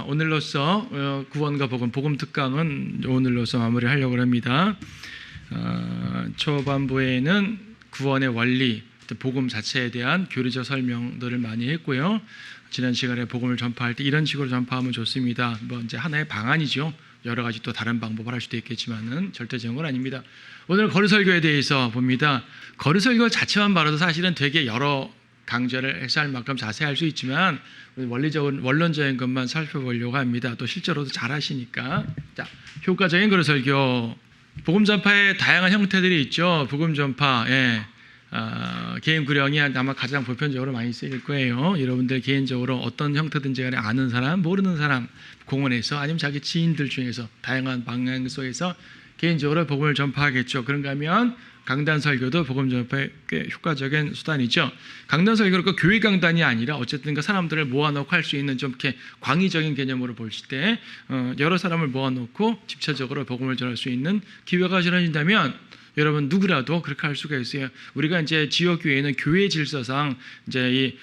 오늘로써 구원과 복음 특강은 오늘로써 마무리하려고 합니다. 초반부에는 구원의 원리, 복음 자체에 대한 교리적 설명들을 많이 했고요. 지난 시간에 복음을 전파할 때 이런 식으로 전파하면 좋습니다. 뭐 이제 하나의 방안이죠. 여러 가지 또 다른 방법을 할 수도 있겠지만은 절대적인 건 아닙니다. 오늘 거리설교에 대해서 봅니다. 거리설교 자체만 봐도 사실은 되게 여러 강좌를 해서 할 만큼 자세할 수 있지만 원론적인 것만 살펴보려고 합니다. 또 실제로도 잘 하시니까. 자, 효과적인 거리설교. 복음 전파의 다양한 형태들이 있죠. 복음 전파, 개인 구령이 아마 가장 보편적으로 많이 쓰일 거예요. 여러분들 개인적으로 어떤 형태든지 간에 아는 사람, 모르는 사람, 공원에서 아니면 자기 지인들 중에서 다양한 방향 속에서 개인적으로 복음을 전파하겠죠. 그런가 하면 강단 설교도 복음 전파에 꽤 효과적인 수단이죠. 강단 설교는 그 교회 강단이 아니라 어쨌든 그 사람들을 모아놓고 할 수 있는 좀 이렇게 광의적인 개념으로 볼 때 여러 사람을 모아놓고 집체적으로 복음을 전할 수 있는 기회가 주어진다면 여러분 누구라도 그렇게 할 수가 있어요. 우리가 이제 지역 교회는 교회 질서상 이제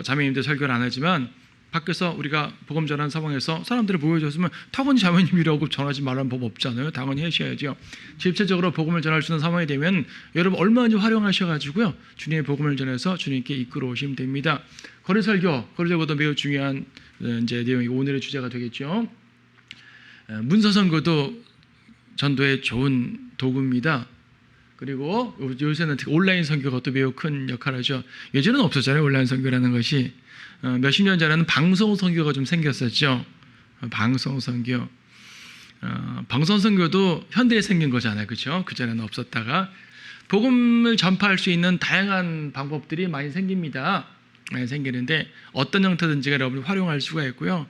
자매님들 설교를 안 하지만 밖에서 우리가 복음 전하는 상황에서 사람들을 모여줬으면 당연히 자매님이라고 전하지 말라는 법 없잖아요. 당연히 하셔야죠. 집체적으로 복음을 전할 수 있는 상황이 되면 여러분 얼마든지 활용하셔가지고요. 주님의 복음을 전해서 주님께 이끌어 오시면 됩니다. 거리설교도 매우 중요한 이제 내용이 오늘의 주제가 되겠죠. 문서 선교도 전도에 좋은 도구입니다. 그리고 요새는 특히 온라인 선교가 또 매우 큰 역할을 하죠. 예전에는 없었잖아요. 온라인 선교라는 것이. 몇십 년 전에는 방송 선교가 좀 생겼었죠. 방송 선교. 방송 선교도 현대에 생긴 거잖아요. 그렇죠? 그전에는 없었다가 복음을 전파할 수 있는 다양한 방법들이 많이 생깁니다. 많이 생기는데 어떤 형태든지 여러분이 활용할 수가 있고요.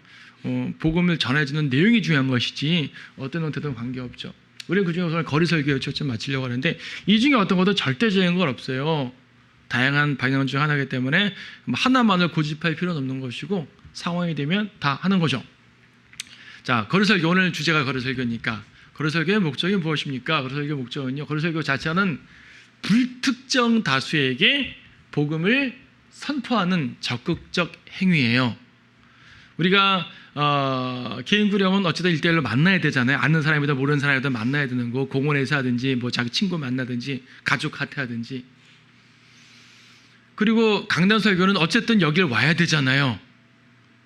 복음을 전해주는 내용이 중요한 것이지 어떤 형태든 관계없죠. 우리는 그중에 오늘 거리설교에 초점 맞추려고 하는데 이 중에 어떤 것도 절대적인 건 없어요. 다양한 방향 중 하나이기 때문에 하나만을 고집할 필요는 없는 것이고 상황이 되면 다 하는 거죠. 자, 거리설교 오늘 주제가 거리설교니까 거리설교의 목적이 무엇입니까? 거리설교 목적은요. 거리설교 자체는 불특정 다수에게 복음을 선포하는 적극적 행위예요. 우리가 개인 구령은 어쨌든 1대1로 만나야 되잖아요. 아는 사람이든 모르는 사람이든 만나야 되는 거. 공원에서 하든지 뭐 자기 친구 만나든지 가족 카페 하든지. 그리고 강단 설교는 어쨌든 여길 와야 되잖아요.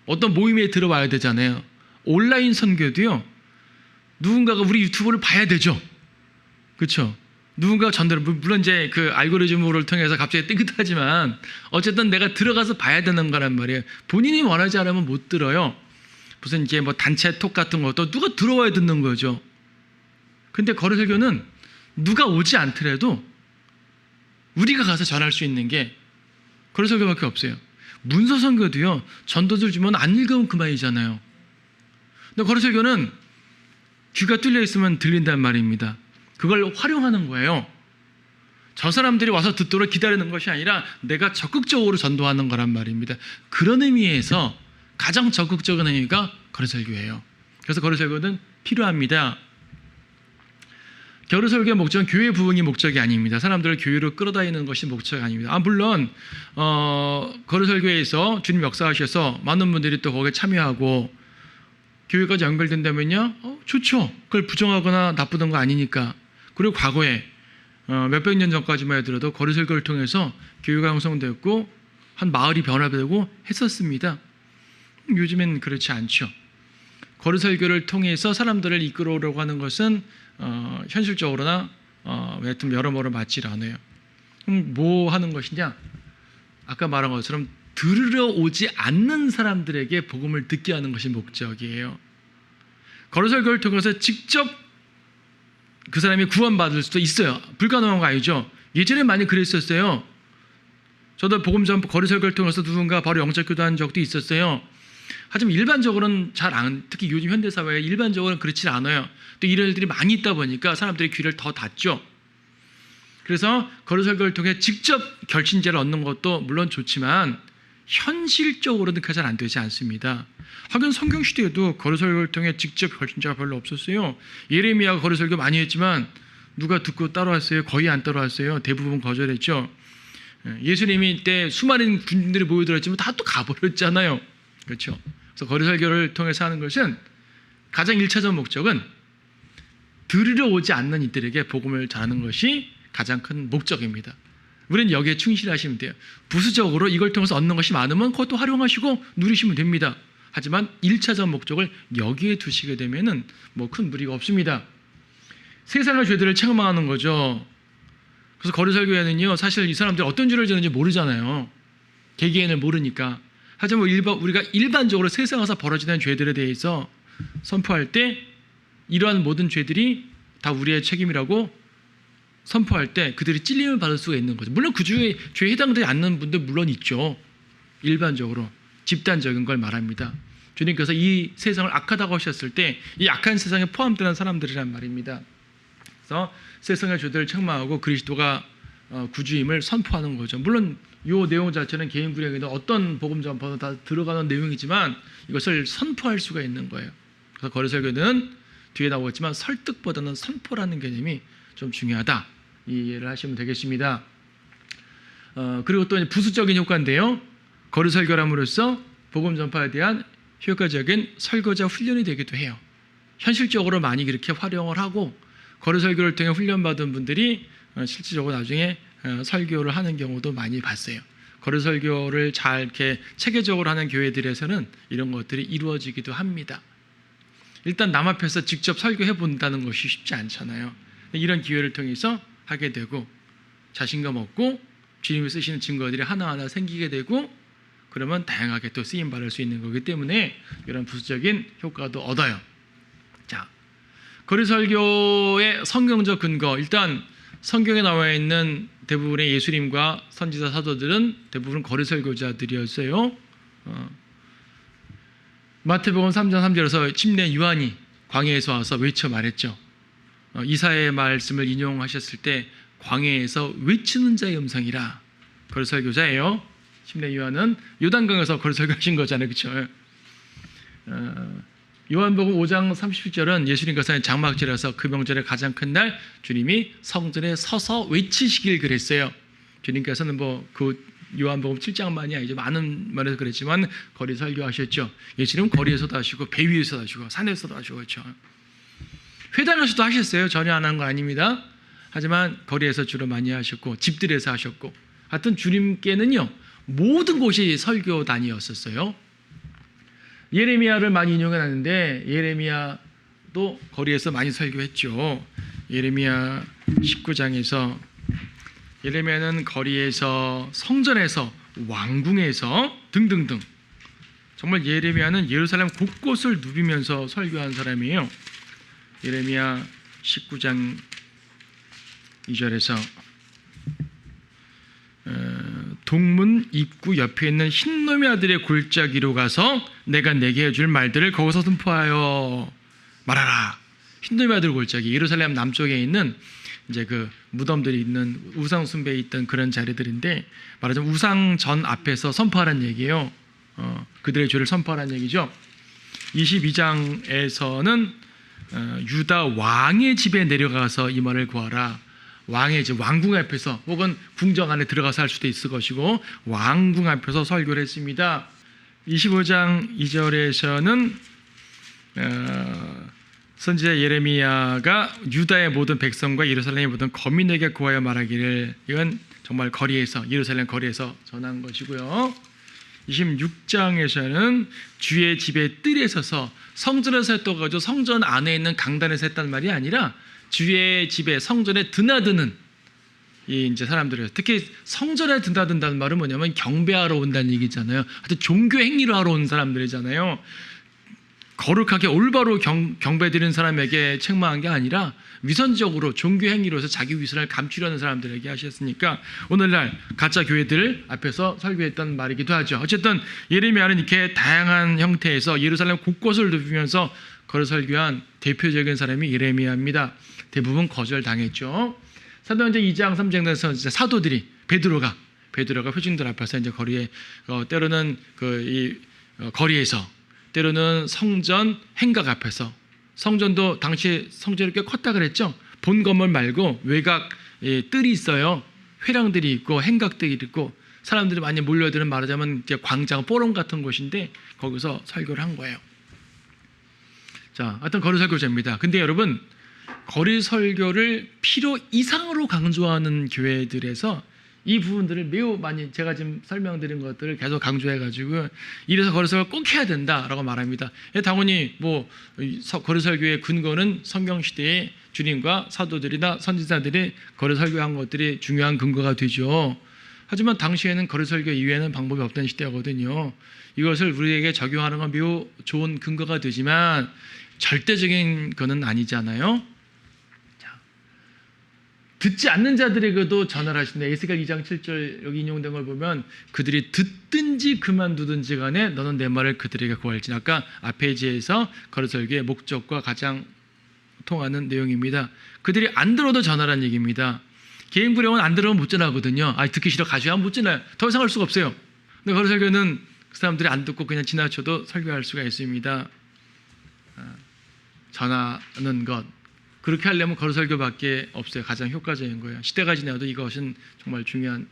어떤 모임에 들어와야 되잖아요. 온라인 선교도요. 누군가가 우리 유튜브를 봐야 되죠. 그렇죠? 누군가 전달을 물론 이제 그 알고리즘을 통해서 갑자기 뜨뜻하지만 어쨌든 내가 들어가서 봐야 되는 거란 말이에요. 본인이 원하지 않으면 못 들어요. 무슨 이제 뭐 단체 톡 같은 것도 누가 들어와야 듣는 거죠. 근데 거리설교는 누가 오지 않더라도 우리가 가서 전할 수 있는 게 거리설교밖에 없어요. 문서 선교도요. 전도들 주면 안 읽으면 그만이잖아요. 근데 거리설교는 귀가 뚫려 있으면 들린단 말입니다. 그걸 활용하는 거예요. 저 사람들이 와서 듣도록 기다리는 것이 아니라 내가 적극적으로 전도하는 거란 말입니다. 그런 의미에서 가장 적극적인 행위가 거리설교예요. 그래서 거리설교는 필요합니다. 거리설교의 목적은 교회 부흥이 목적이 아닙니다. 사람들을 교회로 끌어다니는 것이 목적이 아닙니다. 물론 거리설교에서 주님 역사하셔서 많은 분들이 또 거기에 참여하고 교회까지 연결된다면요. 좋죠. 그걸 부정하거나 나쁘던 거 아니니까. 그리고 과거에 몇백 년 전까지만 해도 거리설교를 통해서 교회가 형성되었고 한 마을이 변화되고 했었습니다. 요즘엔 그렇지 않죠. 거리설교를 통해서 사람들을 이끌어오려고 하는 것은 현실적으로나 하여튼 여러모로 맞질 않아요. 그럼 뭐 하는 것이냐? 아까 말한 것처럼 들으러 오지 않는 사람들에게 복음을 듣게 하는 것이 목적이에요. 거리설교를 통해서 직접 그 사람이 구원받을 수도 있어요. 불가능한 거 아니죠. 예전에 많이 그랬었어요. 저도 복음 전파 거리설교를 통해서 누군가 바로 영적 기도한 적도 있었어요. 하지만 일반적으로는 특히 요즘 현대사회에 일반적으로는 그렇지 않아요. 또 이런 일들이 많이 있다 보니까 사람들이 귀를 더 닫죠. 그래서 거리설교를 통해 직접 결신제를 얻는 것도 물론 좋지만 현실적으로는 그게 잘 안 되지 않습니다. 하긴 성경시대에도 거리설교를 통해 직접 결신자가 별로 없었어요. 예레미야가 거리설교 많이 했지만 누가 듣고 따라왔어요? 거의 안 따라왔어요. 대부분 거절했죠. 예수님이 때 수많은 군인들이 모여들었지만 다 또 가버렸잖아요. 그렇죠? 그래서 거리 설교를 통해서 하는 것은 가장 1차적 목적은 들으러 오지 않는 이들에게 복음을 전하는 것이 가장 큰 목적입니다. 우리는 여기에 충실하시면 돼요. 부수적으로 이걸 통해서 얻는 것이 많으면 그것도 활용하시고 누리시면 됩니다. 하지만 1차적 목적을 여기에 두시게 되면은 뭐 큰 무리가 없습니다. 세상의 죄들을 책망하는 거죠. 그래서 거리 설교에는요, 사실 이 사람들이 어떤 죄를 지는지 모르잖아요. 개개인을 모르니까. 하지만 우리가 일반적으로 세상에서 벌어지는 죄들에 대해서 선포할 때 이러한 모든 죄들이 다 우리의 책임이라고 선포할 때 그들이 찔림을 받을 수가 있는 거죠. 물론 그 죄에 해당되지 않는 분들 물론 있죠. 일반적으로 집단적인 걸 말합니다. 주님께서 이 세상을 악하다고 하셨을 때 이 악한 세상에 포함되는 사람들이란 말입니다. 그래서 세상의 죄들을 책망하고 그리스도가 구주임을 선포하는 거죠. 물론 이 내용 자체는 개인 구약에는 어떤 복음 전파도 다 들어가는 내용이지만 이것을 선포할 수가 있는 거예요. 그래서 거리 설교는 뒤에 나오겠지만 설득보다는 선포라는 개념이 좀 중요하다. 이해를 하시면 되겠습니다. 그리고 또 부수적인 효과인데요. 거리 설교함으로써 복음 전파에 대한 효과적인 설교자 훈련이 되기도 해요. 현실적으로 많이 그렇게 활용을 하고 거리 설교를 통해 훈련받은 분들이 실질적으로 나중에 설교를 하는 경우도 많이 봤어요. 거리 설교를 잘 이렇게 체계적으로 하는 교회들에서는 이런 것들이 이루어지기도 합니다. 일단 남 앞에서 직접 설교해 본다는 것이 쉽지 않잖아요. 이런 기회를 통해서 하게 되고 자신감 얻고 주님이 쓰시는 증거들이 하나하나 생기게 되고 그러면 다양하게 또 쓰임 받을 수 있는 거기 때문에 이런 부수적인 효과도 얻어요. 자, 거리 설교의 성경적 근거, 일단 성경에 나와 있는 대부분의 예수님과 선지자 사도들은 대부분 거리 설교자들이었어요. 마태복음 3장 3절에서 침례 요한이 광야에서 와서 외쳐 말했죠. 이사야의 말씀을 인용하셨을 때 광야에서 외치는 자의 음성이라. 거리 설교자예요. 침례 요한은 요단강에서 거리 설교하신 거잖아요, 그렇죠? 요한복음 5장 37절은 예수님께서 장막절에서 그 명절의 가장 큰 날 주님이 성전에 서서 외치시길 그랬어요. 주님께서는 그 요한복음 7장만이 아니죠. 많은 말에서 그랬지만 거리 설교하셨죠. 예수님은 거리에서도 하시고 배 위에서도 하시고 산에서도 하시고 그렇죠. 회당에서도 하셨어요. 전혀 안 한 거 아닙니다. 하지만 거리에서 주로 많이 하셨고 집들에서 하셨고 하여튼 주님께는요 모든 곳이 설교단이었었어요. 예레미야를 많이 인용해놨는데 예레미야도 거리에서 많이 설교했죠. 예레미야 19장에서 예레미야는 거리에서 성전에서 왕궁에서 등등등 정말 예레미야는 예루살렘 곳곳을 누비면서 설교한 사람이에요. 예레미야 19장 2절에서 동문 입구 옆에 있는 흰놈의 아들의 골짜기로 가서 내가 내게 해줄 말들을 거기서 선포하여 말하라. 흰놈의 아들 골짜기, 예루살렘 남쪽에 있는 이제 그 무덤들이 있는 우상 숭배에 있던 그런 자리들인데 말하자면 우상 전 앞에서 선포하라는 얘기예요. 그들의 죄를 선포하라는 얘기죠. 22장에서는 유다 왕의 집에 내려가서 이 말을 구하라. 왕의 집, 왕궁 앞에서 혹은 궁정 안에 들어가서 할 수도 있을 것이고 왕궁 앞에서 설교를 했습니다. 25장 2절에서는 선지자 예레미야가 유다의 모든 백성과 예루살렘의 모든 거민에게 구하여 말하기를, 이건 정말 거리에서, 예루살렘 거리에서 전한 것이고요. 26장에서는 주의 집의 뜰에 서서, 성전에서 했던 거죠. 성전 안에 있는 강단에서 했단 말이 아니라 주의 집에, 성전에 드나드는 이 이제 사람들이에요. 특히 성전에 드나든다는 말은 뭐냐면 경배하러 온다는 얘기잖아요. 하여튼 종교 행위를 하러 온 사람들이잖아요. 거룩하게 올바로 경배드리는 사람에게 책망한 게 아니라 위선적으로 종교 행위로서 자기 위선을 감추려는 사람들에게 하셨으니까 오늘날 가짜 교회들 앞에서 설교했던 말이기도 하죠. 어쨌든 예레미야는 이렇게 다양한 형태에서 예루살렘 곳곳을 누비면서 거리 설교한 대표적인 사람이 예레미야입니다. 대부분 거절당했죠. 사도행전 2장 3장에서 사도들이 베드로가 회중들 앞에서 이제 거리에 때로는 거리에서, 때로는 성전 행각 앞에서, 성전도 당시 성전이 꽤 컸다 그랬죠. 본 건물 말고 외곽 뜰이 있어요. 회랑들이 있고 행각들이 있고 사람들이 많이 몰려드는 말하자면 이제 광장 포럼 같은 곳인데 거기서 설교를 한 거예요. 자, 하여튼 거리 설교제입니다. 근데 여러분, 거리 설교를 필요 이상으로 강조하는 교회들에서 이 부분들을 매우 많이 제가 지금 설명드린 것들을 계속 강조해가지고 이래서 거리 설교를 꼭 해야 된다라고 말합니다. 당연히 뭐 거리 설교의 근거는 성경 시대에 주님과 사도들이나 선지자들이 거리 설교한 것들이 중요한 근거가 되죠. 하지만 당시에는 거리 설교 이외에는 방법이 없던 시대거든요. 이것을 우리에게 적용하는 건 매우 좋은 근거가 되지만 절대적인 거는 아니잖아요. 듣지 않는 자들에게도 전하라 하신다. 에스겔 2장 7절 여기 인용된 걸 보면 그들이 듣든지 그만두든지 간에 너는 내 말을 그들에게 고할지니. 아까 아페지에서 거리 설교의 목적과 가장 통하는 내용입니다. 그들이 안 들어도 전하라는 얘기입니다. 개인 구령은 안 들으면 못 전하거든요. 듣기 싫어 가셔야 못 전해요. 더 이상 할 수가 없어요. 근데 거리 설교는 그 사람들이 안 듣고 그냥 지나쳐도 설교할 수가 있습니다. 전하는 것, 그렇게 하려면 거리 설교밖에 없어요. 가장 효과적인 거예요. 시대가 지나도 이것은 정말 중요한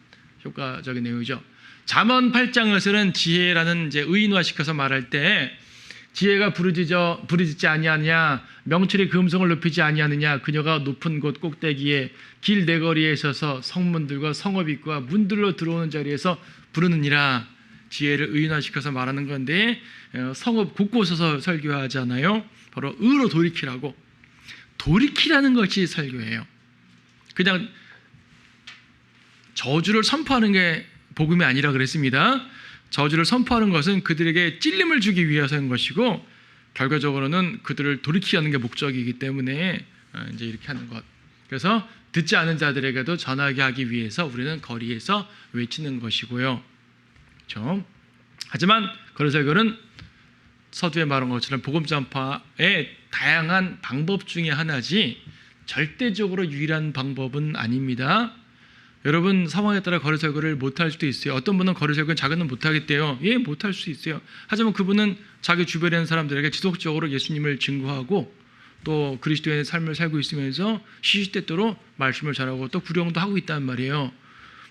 효과적인 내용이죠. 잠언 8장에서는 지혜라는 이제 의인화시켜서 말할 때 지혜가 부르짖지 아니하느냐, 명철이 그 음성을 높이지 아니하느냐, 그녀가 높은 곳 꼭대기에 길 내거리에 있어서 성문들과 성읍입구와 문들로 들어오는 자리에서 부르느니라. 지혜를 의인화시켜서 말하는 건데 성읍 곳곳에서 설교하잖아요. 바로 의로 돌이키라고. 돌이키라는 것이 설교예요. 그냥 저주를 선포하는 게 복음이 아니라 그랬습니다. 저주를 선포하는 것은 그들에게 찔림을 주기 위해서인 것이고 결과적으로는 그들을 돌이키게 하는 게 목적이기 때문에 이제 이렇게 하는 것. 그래서 듣지 않은 자들에게도 전하게 하기 위해서 우리는 거리에서 외치는 것이고요. 그렇죠? 하지만 거리 설교는 서두에 말한 것처럼 복음 전파의 다양한 방법 중에 하나지 절대적으로 유일한 방법은 아닙니다. 여러분 상황에 따라 거리 설교를 못할 수도 있어요. 어떤 분은 거리 설교는 자기는 못하겠대요. 예, 못할 수 있어요. 하지만 그분은 자기 주변에 있는 사람들에게 지속적으로 예수님을 증거하고 또 그리스도의 삶을 살고 있으면서 시시때때로 말씀을 전하고 또 구령도 하고 있단 말이에요.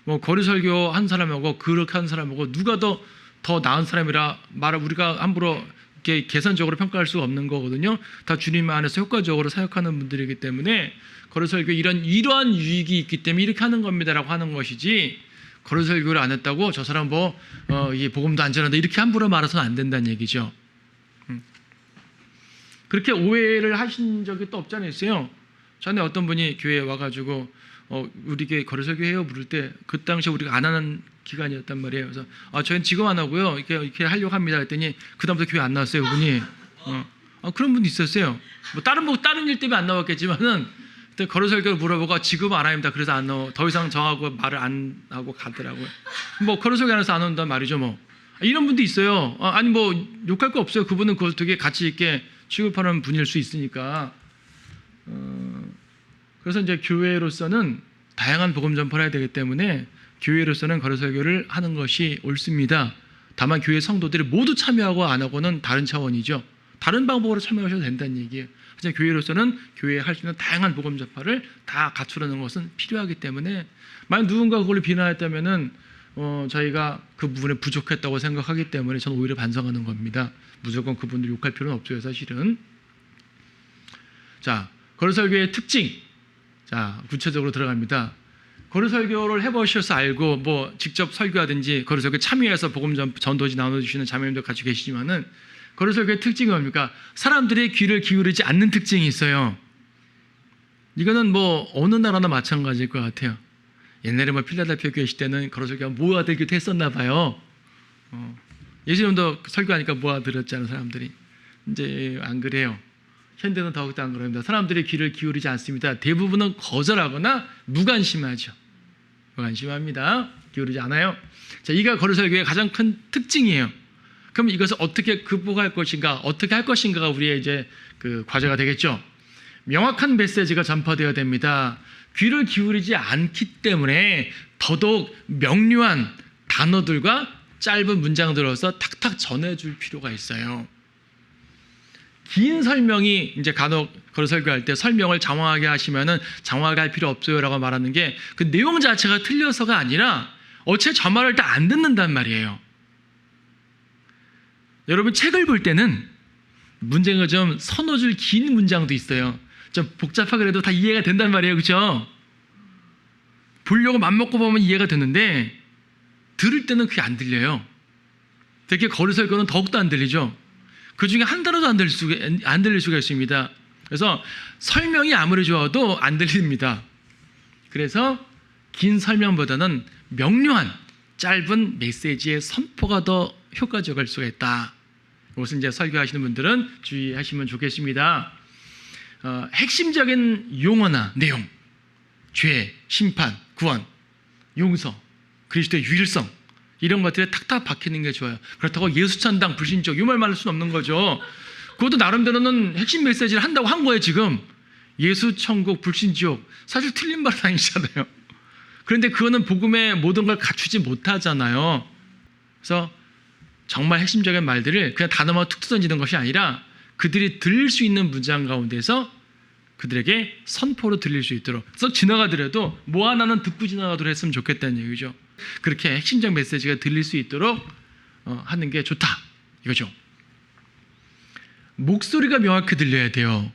뭐 거리 설교 한 사람하고 그렇게 한 사람하고 누가 더 나은 사람이라 우리가 함부로 이렇게 계산적으로 평가할 수가 없는 거거든요. 다 주님 안에서 효과적으로 사역하는 분들이기 때문에 거리 설교 이러한 유익이 있기 때문에 이렇게 하는 겁니다라고 하는 것이지 거리 설교를 안 했다고 저 사람 이 복음도 안 전한다 이렇게 함부로 말해서는 안 된다는 얘기죠. 그렇게 오해를 하신 적이 또 없지 않았어요. 전에 어떤 분이 교회에 와가지고 우리 교회 거리 설교해요 물을 때 그 당시에 우리가 안 하는 기간이었단 말이에요. 그래서 저희는 지금 안 하고요. 이렇게 하려고 합니다. 그랬더니 그 다음부터 교회 안 나왔어요. 그분이. 그런 분도 있었어요. 뭐 다른 일 때문에 안 나왔겠지만은 그때 거리 설교를 물어보고 지금 안 합니다. 그래서 안 나와. 더 이상 정하고 말을 안 하고 가더라고요. 뭐 거리 설교 안 해서 안 온단 말이죠. 뭐 이런 분도 있어요. 아니 뭐 욕할 거 없어요. 그분은 그걸 되게 가치 있게 취급하는 분일 수 있으니까. 그래서 이제 교회로서는 다양한 복음 전파를 해야 되기 때문에 교회로서는 거리 설교를 하는 것이 옳습니다. 다만 교회 성도들이 모두 참여하고 안 하고는 다른 차원이죠. 다른 방법으로 참여하셔도 된다는 얘기예요. 하지만 교회로서는 교회에 할 수 있는 다양한 복음 전파를 다 갖추려는 것은 필요하기 때문에 만약 누군가 그걸 비난했다면은 저희가 그 부분에 부족했다고 생각하기 때문에 저는 오히려 반성하는 겁니다. 무조건 그분들 욕할 필요는 없어요, 사실은. 자, 거리 설교의 특징. 자, 구체적으로 들어갑니다. 거리 설교를 해보셔서 알고 뭐 직접 설교하든지 거리 설교 참여해서 복음 전도지 나눠주시는 자매님들 같이 계시지만은 거리 설교의 특징이 뭡니까? 사람들의 귀를 기울이지 않는 특징이 있어요. 이거는 뭐 어느 나라나 마찬가지일 것 같아요. 옛날에 뭐 필라델피아 교회 시대는 거리 설교가 모아들기도 했었나 봐요. 예수님도 설교하니까 모아들었잖아요, 사람들이. 이제 안 그래요. 현대는 더욱더 안 그럽니다. 사람들의 귀를 기울이지 않습니다. 대부분은 거절하거나 무관심하죠. 무관심합니다. 기울이지 않아요. 자, 이가 거리 설교의 가장 큰 특징이에요. 그럼 이것을 어떻게 극복할 것인가, 어떻게 할 것인가가 우리의 이제 그 과제가 되겠죠. 명확한 메시지가 전파되어야 됩니다. 귀를 기울이지 않기 때문에 더더욱 명료한 단어들과 짧은 문장들로서 탁탁 전해줄 필요가 있어요. 긴 설명이 이제 간혹 거리 설교할 때 설명을 장황하게 하시면은 장황하게 할 필요 없어요라고 말하는 게 그 내용 자체가 틀려서가 아니라 어째 저 말을 다 안 듣는단 말이에요. 여러분 책을 볼 때는 문제가 좀 서너 줄 긴 문장도 있어요. 좀 복잡하더라도 다 이해가 된단 말이에요. 그렇죠? 보려고 맘먹고 보면 이해가 되는데 들을 때는 그게 안 들려요. 특히 거리 설교는 더욱더 안 들리죠. 그 중에 한 단어도 안 들릴 수가 있습니다. 그래서 설명이 아무리 좋아도 안 들립니다. 그래서 긴 설명보다는 명료한 짧은 메시지의 선포가 더 효과적일 수가 있다. 이것은 이제 설교하시는 분들은 주의하시면 좋겠습니다. 핵심적인 용어나 내용, 죄, 심판, 구원, 용서, 그리스도의 유일성 이런 것들에 탁탁 박히는 게 좋아요. 그렇다고 예수 찬당, 불신족 이 말 말할 수는 없는 거죠. 그것도 나름대로는 핵심 메시지를 한다고 한 거예요. 지금 예수, 천국, 불신지옥 사실 틀린 말은 아니잖아요. 그런데 그거는 복음의 모든 걸 갖추지 못하잖아요. 그래서 정말 핵심적인 말들을 그냥 단어만 툭 던지는 것이 아니라 그들이 들릴 수 있는 문장 가운데서 그들에게 선포로 들릴 수 있도록, 그래서 지나가더라도 뭐 하나는 듣고 지나가도록 했으면 좋겠다는 얘기죠. 그렇게 핵심적 메시지가 들릴 수 있도록 하는 게 좋다 이거죠. 목소리가 명확히 들려야 돼요.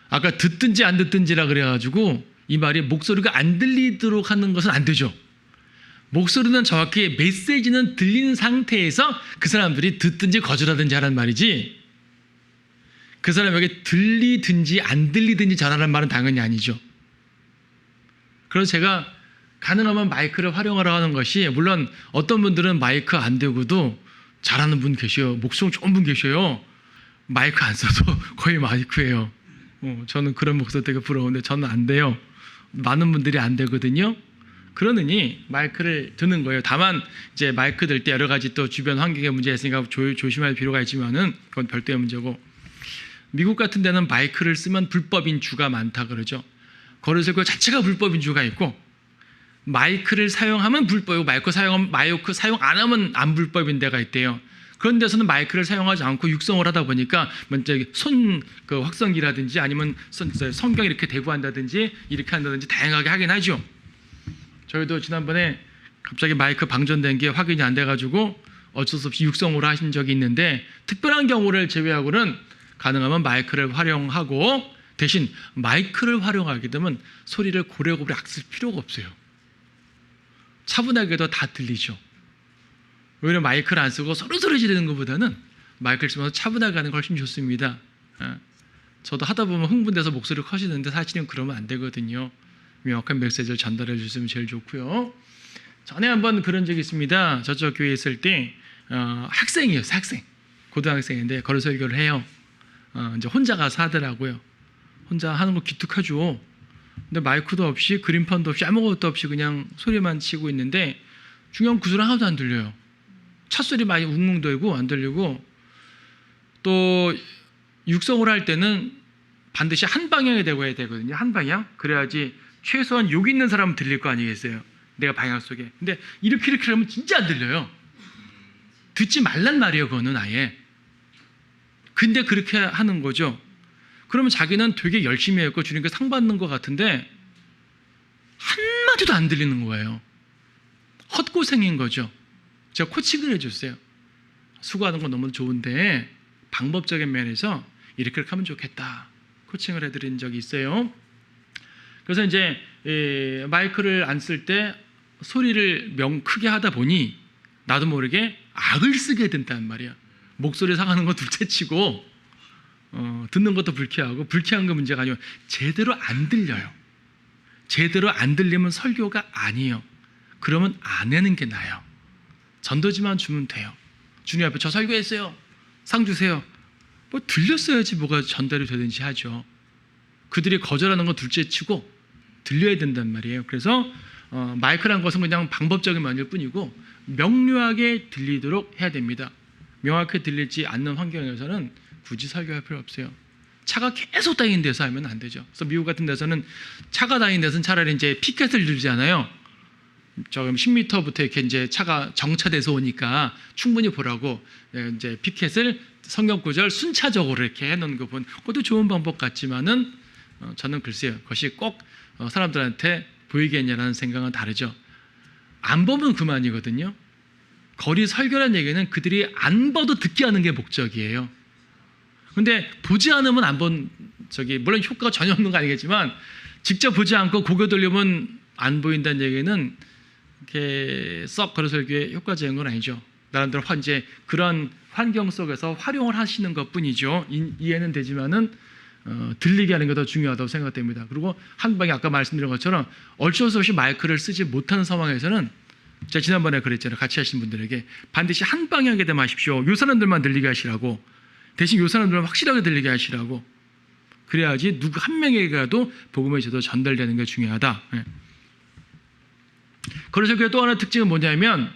아까 듣든지 안 듣든지라 그래가지고 이 말이 목소리가 안 들리도록 하는 것은 안 되죠. 목소리는 정확히 메시지는 들리는 상태에서 그 사람들이 듣든지 거절하든지 하란 말이지, 그 사람에게 들리든지 안 들리든지 전하라는 말은 당연히 아니죠. 그래서 제가 가능하면 마이크를 활용하라 하는 것이, 물론 어떤 분들은 마이크 안 대고도 잘하는 분 계셔요. 목소리 좋은 분 계셔요. 마이크 안 써도 거의 마이크예요. 저는 그런 목소리 되게 부러운데 저는 안 돼요. 많은 분들이 안 되거든요. 그러느니 마이크를 드는 거예요. 다만 이제 마이크 들 때 여러 가지 또 주변 환경의 문제가 있으니까 조심할 필요가 있지만은 그건 별도의 문제고, 미국 같은 데는 마이크를 쓰면 불법인 주가 많다 그러죠. 거리설교 자체가 불법인 주가 있고, 마이크를 사용하면 불법이고 마이크 사용 안 하면 안 불법인 데가 있대요. 그런 데서는 마이크를 사용하지 않고 육성을 하다 보니까 먼저 그 확성기라든지 아니면 성경 이렇게 대고 한다든지 이렇게 한다든지 다양하게 하긴 하죠. 저희도 지난번에 갑자기 마이크 방전된 게 확인이 안 돼가지고 어쩔 수 없이 육성으로 하신 적이 있는데, 특별한 경우를 제외하고는 가능하면 마이크를 활용하고, 대신 마이크를 활용하게 되면 소리를 고래고래 악쓸 필요가 없어요. 차분하게도 다 들리죠. 오히려 마이크를 안 쓰고 소리 지르는 것보다는 마이크를 쓰면서 차분하게 하는 게 훨씬 좋습니다. 저도 하다 보면 흥분돼서 목소리를 커지는데 사실은 그러면 안 되거든요. 명확한 메시지를 전달해 주시면 제일 좋고요. 전에 한번 그런 적이 있습니다. 저쪽 교회에 있을 때 학생이었어요. 학생, 고등학생인데 거리 설교를 해요. 이제 혼자 가서 하더라고요. 혼자 하는 거 기특하죠. 근데 마이크도 없이 그림판도 없이 아무것도 없이 그냥 소리만 치고 있는데 중요한 구슬 하나도 안 들려요. 찻소리 많이 웅웅 돌고 안 들리고, 또 육성을 할 때는 반드시 한 방향에 대고 해야 되거든요. 한 방향. 그래야지 최소한 여기 있는 사람은 들릴 거 아니겠어요. 내가 방향 속에. 근데 이렇게 하면 진짜 안 들려요. 듣지 말란 말이에요. 그거는 아예. 근데 그렇게 하는 거죠. 그러면 자기는 되게 열심히 했고 주님께 상 받는 것 같은데 한마디도 안 들리는 거예요. 헛고생인 거죠. 제가 코칭을 해줬어요. 수고하는 건 너무 좋은데 방법적인 면에서 이렇게 하면 좋겠다. 코칭을 해드린 적이 있어요. 그래서 이제 마이크를 안 쓸 때 소리를 크게 하다 보니 나도 모르게 악을 쓰게 된단 말이야. 목소리 상하는 건 둘째치고 듣는 것도 불쾌하고, 불쾌한 거 문제가 아니고 제대로 안 들려요. 제대로 안 들리면 설교가 아니에요. 그러면 안 하는 게 나아요. 전도지만 주면 돼요. 주님 앞에 저 설교했어요. 상 주세요. 뭐 들렸어야지 뭐가 전달이 되든지 하죠. 그들이 거절하는 건 둘째치고 들려야 된단 말이에요. 그래서 마이크란 것은 그냥 방법적인 면일 뿐이고 명료하게 들리도록 해야 됩니다. 명확히 들리지 않는 환경에서는 굳이 설교할 필요 없어요. 차가 계속 다니는 데서 하면 안 되죠. 그래서 미국 같은 데서는 차가 다니는 데서는 차라리 이제 피켓을 들잖아요. 조금 10m부터 이렇게 이제 차가 정차돼서 오니까 충분히 보라고 이제 피켓을 성경 구절 순차적으로 이렇게 해놓은 거 보면 그것도 좋은 방법 같지만은 저는 글쎄요, 그것이 꼭 사람들한테 보이겠냐라는 생각은 다르죠. 안 보면 그만이거든요. 거리 설교란 얘기는 그들이 안 봐도 듣게 하는 게 목적이에요. 근데 보지 않으면 물론 효과가 전혀 없는 거 아니겠지만 직접 보지 않고 고개 돌리면 안 보인다는 얘기는 이렇게 썩 거리 설교에 효과적인 건 아니죠. 나름대로 이제 그런 환경 속에서 활용을 하시는 것뿐이죠. 이해는 되지만은 들리게 하는 게 더 중요하다고 생각됩니다. 그리고 한 방에 아까 말씀드린 것처럼 어쩔 수 없이 마이크를 쓰지 못하는 상황에서는 제가 지난번에 그랬잖아요. 같이 하신 분들에게 반드시 한 방향에 대마십시오. 요 사람들만 들리게 하시라고. 대신 요 사람들만 확실하게 들리게 하시라고. 그래야지 누구 한 명에게라도 복음의 제도 전달되는 게 중요하다. 그래서 그게 또 하나 특징은 뭐냐면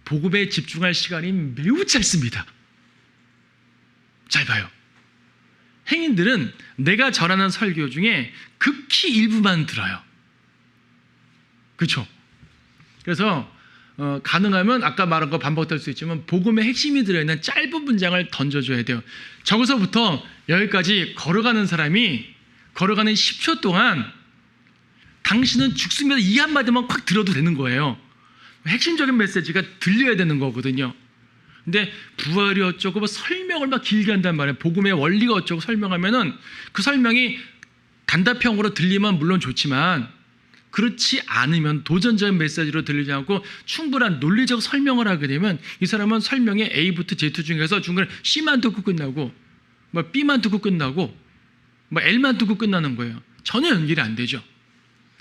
복음에 집중할 시간이 매우 짧습니다. 짧아요. 행인들은 내가 전하는 설교 중에 극히 일부만 들어요. 그렇죠? 그래서 가능하면 아까 말한 거 반복될 수 있지만 복음의 핵심이 들어있는 짧은 문장을 던져줘야 돼요. 저기서부터 여기까지 걸어가는 사람이 걸어가는 10초 동안 당신은 죽습니다 이 한마디만 콱 들어도 되는 거예요. 핵심적인 메시지가 들려야 되는 거거든요. 근데 부활이 어쩌고 뭐 설명을 막 길게 한단 말이에요. 복음의 원리가 어쩌고 설명하면은 그 설명이 단답형으로 들리면 물론 좋지만 그렇지 않으면 도전적인 메시지로 들리지 않고 충분한 논리적 설명을 하게 되면 이 사람은 설명에 A부터 Z 중에서 중간에 C만 듣고 끝나고 뭐 B만 듣고 끝나고 뭐 L만 듣고 끝나는 거예요. 전혀 연결이 안 되죠.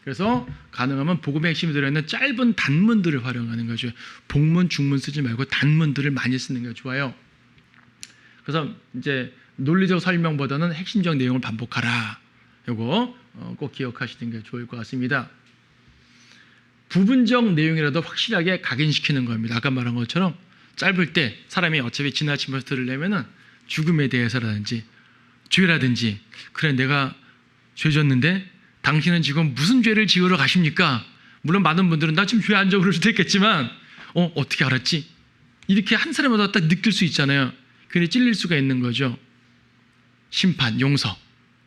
그래서 가능하면 복음의 핵심이 들어있는 짧은 단문들을 활용하는 거죠. 복문, 중문 쓰지 말고 단문들을 많이 쓰는 게 좋아요. 그래서 이제 논리적 설명보다는 핵심적 내용을 반복하라. 이거 꼭 기억하시는 게 좋을 것 같습니다. 부분적 내용이라도 확실하게 각인시키는 겁니다. 아까 말한 것처럼 짧을 때 사람이 어차피 지나치면서 들으려면은 죽음에 대해서라든지 죄라든지 그래 내가 죄 졌는데 당신은 지금 무슨 죄를 지으러 가십니까? 물론 많은 분들은 나 지금 죄 안 져 그럴 수도 있겠지만 어떻게 알았지? 이렇게 한 사람마다 딱 느낄 수 있잖아요. 괜히 찔릴 수가 있는 거죠. 심판, 용서.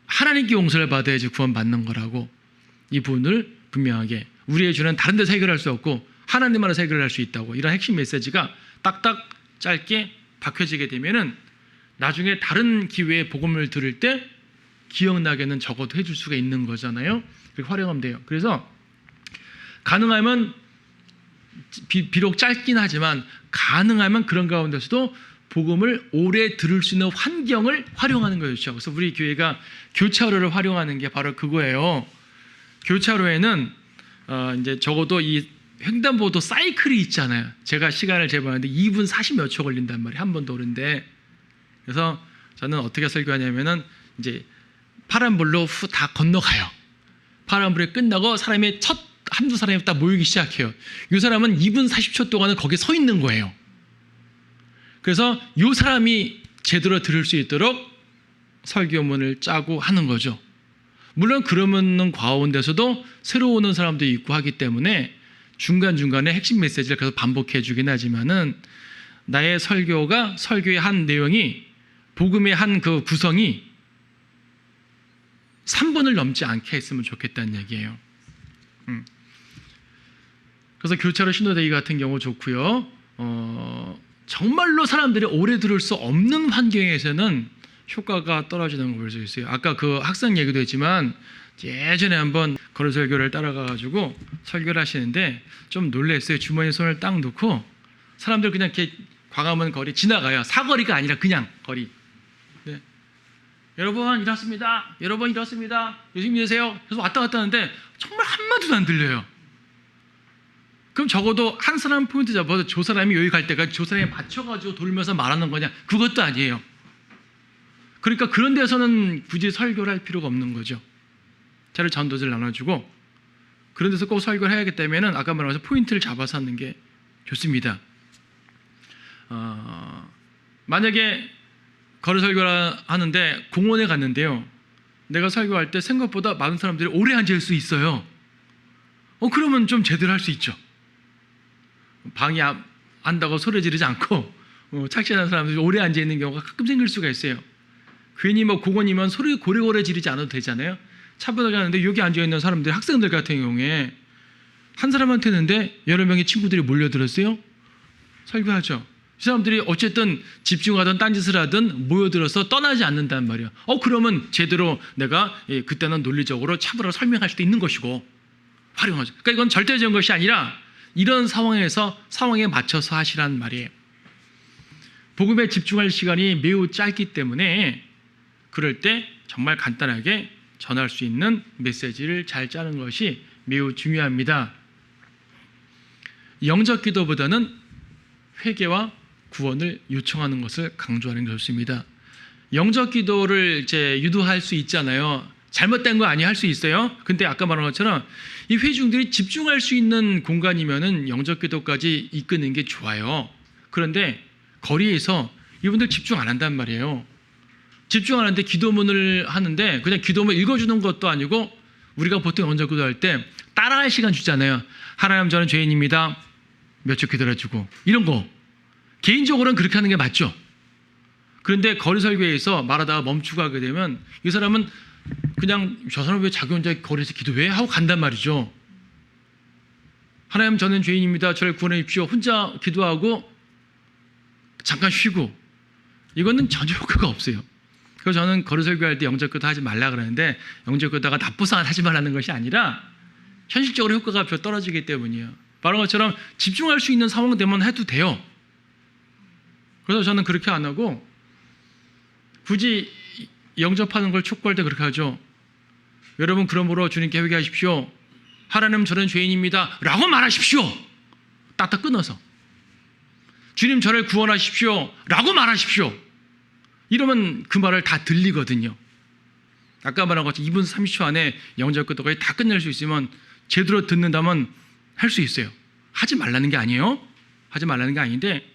하나님께 용서를 받아야지 구원받는 거라고 이 부분을 분명하게 우리의 죄는 다른 데서 해결할 수 없고 하나님만으로 해결할 수 있다고 이런 핵심 메시지가 딱딱 짧게 박혀지게 되면은 나중에 다른 기회에 복음을 들을 때 기억나게는 적어도 해줄 수가 있는 거잖아요. 그렇게 활용하면 돼요. 그래서 가능하면 비록 짧긴 하지만 가능하면 그런 가운데서도 복음을 오래 들을 수 있는 환경을 활용하는 거죠. 그래서 우리 교회가 교차로를 활용하는 게 바로 그거예요. 교차로에는 이제 적어도 이 횡단보도 사이클이 있잖아요. 제가 시간을 재봤는데 2분 40몇 초 걸린단 말이에요. 한 번 도는데. 그래서 저는 어떻게 설교하냐면은 이제 파란불로 후 다 건너가요. 파란불이 끝나고 사람이 한두 사람이 딱 모이기 시작해요. 이 사람은 2분 40초 동안은 거기에 서 있는 거예요. 그래서 이 사람이 제대로 들을 수 있도록 설교문을 짜고 하는 거죠. 물론 그러면은 가운데서도 새로 오는 사람도 있고 하기 때문에 중간중간에 핵심 메시지를 계속 반복해 주긴 하지만은 나의 설교의 한 내용이 복음의 한 그 구성이 3분을 넘지 않게 했으면 좋겠다는 얘기예요. 그래서 교차로 신호대기 같은 경우 좋고요. 정말로 사람들이 오래 들을 수 없는 환경에서는 효과가 떨어지는 걸 볼 수 있어요. 아까 그 학생 얘기도 했지만 예전에 한번 거리 설교를 따라가가지고 설교를 하시는데 좀 놀랐어요. 주머니에 손을 딱 넣고 사람들 그냥 이렇게 광화문 거리 지나가요. 사거리가 아니라 그냥 거리. 네. 여러분 이렇습니다. 여러분 이렇습니다. 요즘 이러세요. 그래서 왔다 갔다 하는데 정말 한마디도 안 들려요. 그럼 적어도 한 사람 포인트 잡아서 저 사람이 여기 갈 때까지 저 사람에 맞춰가지고 돌면서 말하는 거냐? 그것도 아니에요. 그러니까 그런 데서는 굳이 설교를 할 필요가 없는 거죠. 차라리 전도지를 나눠주고 그런 데서 꼭 설교를 해야겠다면 아까 말한 것처럼 포인트를 잡아서 하는 게 좋습니다. 만약에 거리 설교를 하는데 공원에 갔는데요. 내가 설교할 때 생각보다 많은 사람들이 오래 앉을 수 있어요. 그러면 좀 제대로 할 수 있죠. 방해 안다고 소리 지르지 않고 착실한 사람들이 오래 앉아 있는 경우가 가끔 생길 수가 있어요. 괜히 뭐 공원이면 소리 고래고래 지르지 않아도 되잖아요. 차보다 가는데 여기 앉아 있는 사람들 학생들 같은 경우에 한 사람한테 했는데 여러 명의 친구들이 몰려들었어요. 설교하죠. 이 사람들이 어쨌든 집중하든 딴짓을 하든 모여들어서 떠나지 않는단 말이에요. 그러면 제대로 내가 그때는 논리적으로 차분하게 설명할 수도 있는 것이고 활용하죠. 그러니까 이건 절대적인 것이 아니라 이런 상황에 맞춰서 하시란 말이에요. 복음에 집중할 시간이 매우 짧기 때문에 그럴 때 정말 간단하게 전할 수 있는 메시지를 잘 짜는 것이 매우 중요합니다. 영적 기도보다는 회개와 구원을 요청하는 것을 강조하는 게 좋습니다. 영적 기도를 이제 유도할 수 있잖아요. 잘못된 거 아니 할 수 있어요. 근데 아까 말한 것처럼 이 회중들이 집중할 수 있는 공간이면은 영적 기도까지 이끄는 게 좋아요. 그런데 거리에서 이분들 집중 안 한단 말이에요. 집중 안 하는데 기도문을 하는데 그냥 기도문 읽어주는 것도 아니고 우리가 보통 영적 기도할 때 따라할 시간 주잖아요. 하나님 저는 죄인입니다. 몇 초 기도해주고 이런 거 개인적으로는 그렇게 하는 게 맞죠. 그런데 거리 설교에서 말하다가 멈추고 하게 되면 이 사람은 그냥 저 사람 왜 자기 혼자 거리에서 기도해? 하고 간단 말이죠. 하나님 저는 죄인입니다. 저를 구원해 주십시오. 혼자 기도하고 잠깐 쉬고 이거는 전혀 효과가 없어요. 그래서 저는 거리 설교할 때 영적 기도 하지 말라 그러는데 영적 기도가 나쁘서 하지 말라는 것이 아니라 현실적으로 효과가 별 떨어지기 때문이에요. 말한 것처럼 집중할 수 있는 상황 되면 해도 돼요. 그래서 저는 그렇게 안 하고 굳이 영접하는 걸 촉구할 때 그렇게 하죠. 여러분 그러므로 주님께 회개하십시오. 하나님 저는 죄인입니다. 라고 말하십시오. 딱딱 끊어서. 주님 저를 구원하십시오. 라고 말하십시오. 이러면 그 말을 다 들리거든요. 아까 말한 것처럼 2분 30초 안에 영접 기도까지 다 끝낼 수 있으면 제대로 듣는다면 할 수 있어요. 하지 말라는 게 아니에요. 하지 말라는 게 아닌데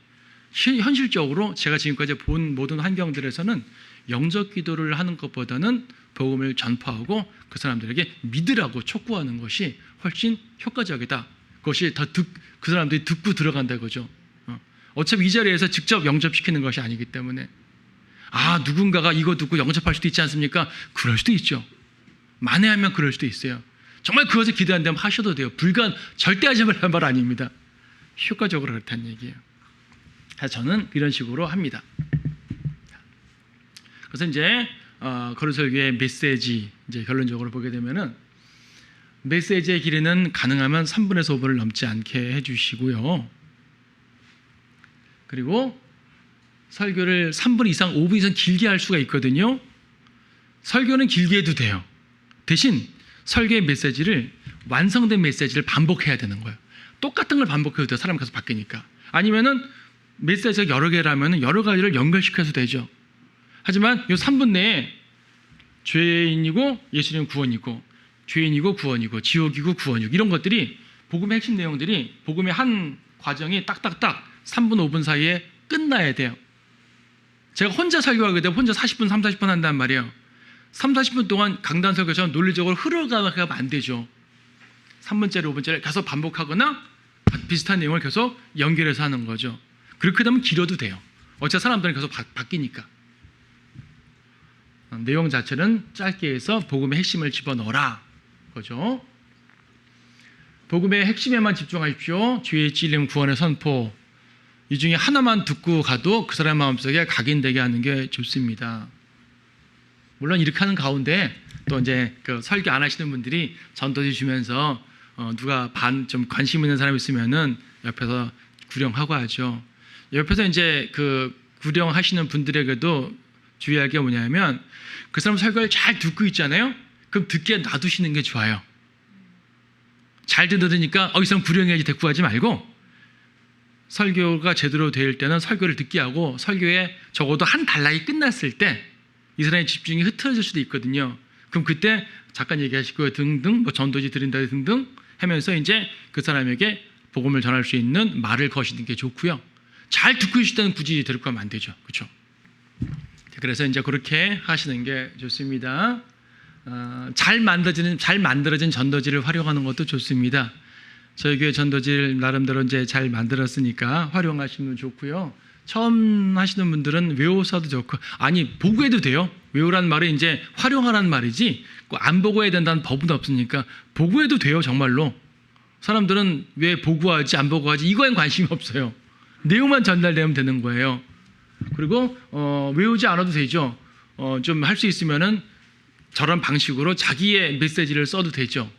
현실적으로 제가 지금까지 본 모든 환경들에서는 영적 기도를 하는 것보다는 복음을 전파하고 그 사람들에게 믿으라고 촉구하는 것이 훨씬 효과적이다. 그것이 그 사람들이 듣고 들어간다 그거죠. 어차피 이 자리에서 직접 영접시키는 것이 아니기 때문에 누군가가 이거 듣고 영접할 수도 있지 않습니까? 그럴 수도 있죠. 만회하면 그럴 수도 있어요. 정말 그것을 기대한다면 하셔도 돼요. 절대 하지 말라는 말 아닙니다. 효과적으로 그렇다는 얘기예요. 그래서 저는 이런 식으로 합니다. 그래서 이제 거리 설교의 메시지 이제 결론적으로 보게 되면은 메시지의 길이는 가능하면 3분에서 5분을 넘지 않게 해주시고요. 그리고 설교를 3분 이상, 5분 이상 길게 할 수가 있거든요. 설교는 길게 해도 돼요. 대신 설교의 메시지를 완성된 메시지를 반복해야 되는 거예요. 똑같은 걸 반복해도 돼요. 사람이 계속 바뀌니까. 아니면은 메시지가 여러 개라면 여러 가지를 연결시켜서 되죠. 하지만 이 3분 내에 죄인이고 예수님 구원이고 죄인이고 구원이고 지옥이고 구원이고 이런 것들이 복음의 핵심 내용들이 복음의 한 과정이 딱딱딱 3분 5분 사이에 끝나야 돼요. 제가 혼자 설교하게 되면 혼자 40분 30, 40분 한단 말이에요. 30, 40분 동안 강단 설교처럼 논리적으로 흘러가면 안 되죠. 3분짜리 5분짜리 계속 반복하거나 비슷한 내용을 계속 연결해서 하는 거죠. 그렇게 되면 길어도 돼요. 어차피 사람들은 계속 바뀌니까. 내용 자체는 짧게 해서 복음의 핵심을 집어넣어라. 그죠? 복음의 핵심에만 집중하십시오. 죄의 찔림 구원의 선포. 이 중에 하나만 듣고 가도 그 사람 마음속에 각인되게 하는 게 좋습니다. 물론 이렇게 하는 가운데 또 이제 그 설교 안 하시는 분들이 전도지 주면서 누가 좀 관심 있는 사람이 있으면은 옆에서 구령하고 하죠. 옆에서 이제 그 구령하시는 분들에게도 주의할 게 뭐냐면 그 사람 설교를 잘 듣고 있잖아요. 그럼 듣게 놔두시는 게 좋아요. 잘 들으니까 이 사람 구령해야지 대꾸 하지 말고 설교가 제대로 될 때는 설교를 듣게 하고 설교에 적어도 한 단락이 끝났을 때 이 사람의 집중이 흐트러질 수도 있거든요. 그럼 그때 잠깐 얘기하시고 등등 전도지 드린다 등등 하면서 이제 그 사람에게 복음을 전할 수 있는 말을 거시는 게 좋고요. 잘 듣고 있을 때는 굳이 데리고 가면 안 되죠. 그렇죠? 그래서 이제 그렇게 하시는 게 좋습니다. 잘 만들어진 전도지를 활용하는 것도 좋습니다. 저희 교회 전도지를 나름대로 이제 잘 만들었으니까 활용하시면 좋고요. 처음 하시는 분들은 외워서도 좋고, 보고 해도 돼요. 외우라는 말이 이제 활용하라는 말이지, 꼭 안 보고 해야 된다는 법은 없으니까 보고 해도 돼요, 정말로. 사람들은 왜 보고하지 안 보고하지 이거엔 관심이 없어요. 내용만 전달되면 되는 거예요. 그리고 외우지 않아도 되죠. 좀 할 수 있으면은 저런 방식으로 자기의 메시지를 써도 되죠.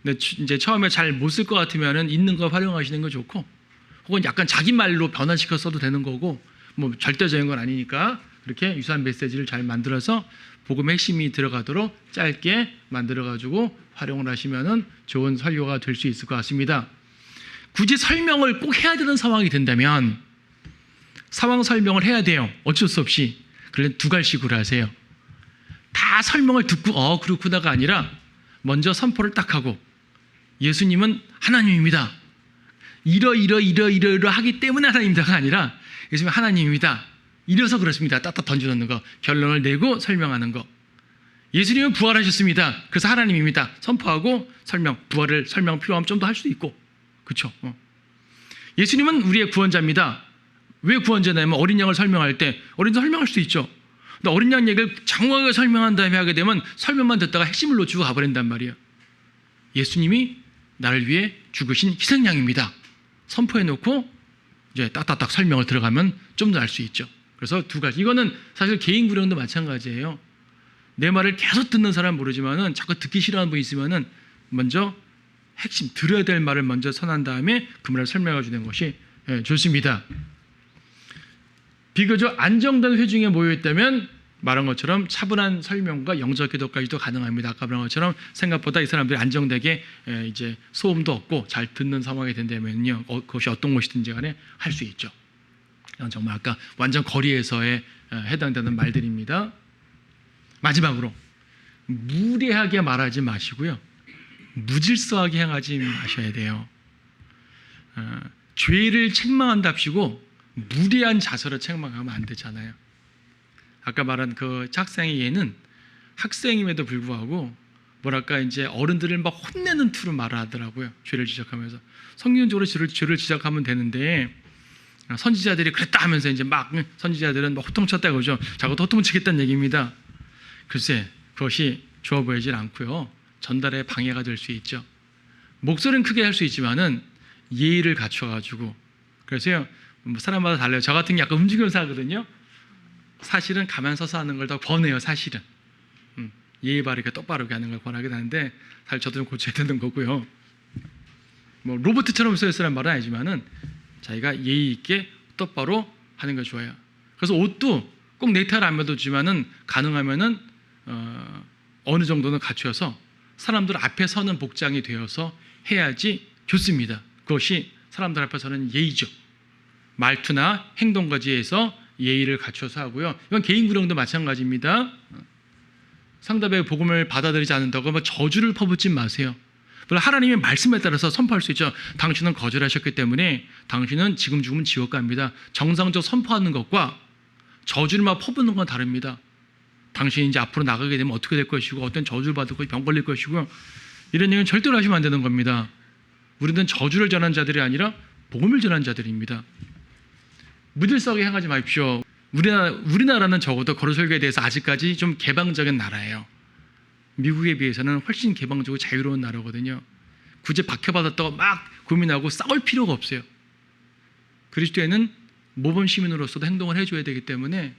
근데 이제 처음에 잘 못 쓸 것 같으면은 있는 거 활용하시는 거 좋고, 혹은 약간 자기 말로 변화시켜 써도 되는 거고, 뭐 절대적인 건 아니니까 그렇게 유사한 메시지를 잘 만들어서 복음의 핵심이 들어가도록 짧게 만들어가지고 활용을 하시면은 좋은 설교가 될 수 있을 것 같습니다. 굳이 설명을 꼭 해야 되는 상황이 된다면 상황 설명을 해야 돼요. 어쩔 수 없이. 그런데 두 갈식으로 하세요. 다 설명을 듣고 그렇구나가 아니라 먼저 선포를 딱 하고, 예수님은 하나님입니다. 이러 하기 때문에 하나님이다가 아니라 예수님은 하나님입니다. 이래서 그렇습니다. 딱딱 던져놓는 거. 결론을 내고 설명하는 거. 예수님은 부활하셨습니다. 그래서 하나님입니다. 선포하고 설명. 부활을 설명 필요하면 좀 더 할 수도 있고. 그렇죠? 예수님은 우리의 구원자입니다. 왜 구원자냐면 어린 양을 설명할 때 어린 양 설명할 수 있죠. 근데 어린 양 얘기를 장황하게 설명한 다음에 하게 되면 설명만 듣다가 핵심을 놓치고 가버린단 말이에요. 예수님이 나를 위해 죽으신 희생양입니다. 선포해놓고 이제 딱딱딱 설명을 들어가면 좀 더 알 수 있죠. 그래서 두 가지. 이거는 사실 개인 구령도 마찬가지예요. 내 말을 계속 듣는 사람은 모르지만은 자꾸 듣기 싫어하는 분이 있으면은 먼저 핵심 들어야 될 말을 먼저 선한 다음에 그 말을 설명해 주는 것이 좋습니다. 비교적 안정된 회중에 모여 있다면 말한 것처럼 차분한 설명과 영적 기도까지도 가능합니다. 아까 말한 것처럼 생각보다 이 사람들이 안정되게 이제 소음도 없고 잘 듣는 상황이 된다면요, 그것이 어떤 것이든지 간에 할 수 있죠. 이건 정말 아까 완전 거리에서에 해당되는 말들입니다. 마지막으로 무례하게 말하지 마시고요, 무질서하게 행하지 마셔야 돼요. 죄를 책망한답시고 무례한 자세로 책망하면 안 되잖아요. 아까 말한 그 학생의 예는 학생임에도 불구하고 뭐랄까 이제 어른들을 막 혼내는 투로 말하더라고요. 죄를 지적하면서. 성경적으로 죄를 지적하면 되는데 선지자들이 그랬다 하면서 이제 막 선지자들은 막 호통쳤다 그러죠. 자기도 호통치겠다는 얘기입니다. 글쎄 그것이 좋아 보이질 않고요. 전달에 방해가 될 수 있죠. 목소리는 크게 할 수 있지만은 예의를 갖춰가지고. 그래서요, 사람마다 달라요. 저 같은 게 약간 움직이면서 하거든요. 사실은 가만 서서 하는 걸 더 권해요. 사실은 예의 바르게 똑바르게 하는 걸 권하긴 하는데 사실 저도 좀 고쳐야 되는 거고요. 뭐 로봇처럼 서 있으란 말은 아니지만은 자기가 예의 있게 똑바로 하는 게 좋아요. 그래서 옷도 꼭 넥타이를 안 매도지만은 가능하면은 어느 정도는 갖춰서 사람들 앞에 서는 복장이 되어서 해야지 좋습니다. 그것이 사람들 앞에 서는 예의죠. 말투나 행동까지에서 예의를 갖춰서 하고요. 이건 개인 구령도 마찬가지입니다. 상대방의 복음을 받아들이지 않는다고 뭐 저주를 퍼붓지 마세요. 물론 하나님의 말씀에 따라서 선포할 수 있죠. 당신은 거절하셨기 때문에 당신은 지금 죽으면 지옥 갑니다. 정상적 선포하는 것과 저주를 막 퍼붓는 건 다릅니다. 당신이 이제 앞으로 나가게 되면 어떻게 될 것이고 어떤 저주를 받을 것이고 병 걸릴 것이고요. 이런 얘기는 절대로 하시면 안 되는 겁니다. 우리는 저주를 전한 자들이 아니라 복음을 전한 자들입니다. 무질서하게 행하지 마십시오. 우리나라는 적어도 거룩 설교에 대해서 아직까지 좀 개방적인 나라예요. 미국에 비해서는 훨씬 개방적이고 자유로운 나라거든요. 굳이 박혀받았다고 막 고민하고 싸울 필요가 없어요. 그리스도에는 모범 시민으로서도 행동을 해줘야 되기 때문에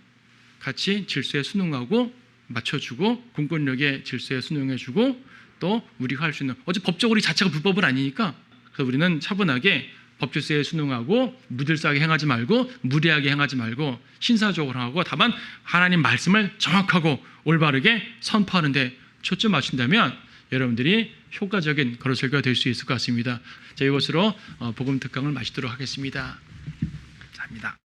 같이 질서에 순응하고 맞춰주고 공권력의 질서에 순응해주고 또 우리가 할 수 있는, 어차피 법적으로 이 자체가 불법은 아니니까 그래서 우리는 차분하게 법 질서에 순응하고 무질서하게 행하지 말고 무례하게 행하지 말고 신사적으로 하고 다만 하나님 말씀을 정확하고 올바르게 선포하는 데 초점 맞춘다면 여러분들이 효과적인 거룩 설교가 될 수 있을 것 같습니다. 자, 이것으로 복음 특강을 마치도록 하겠습니다. 감사합니다.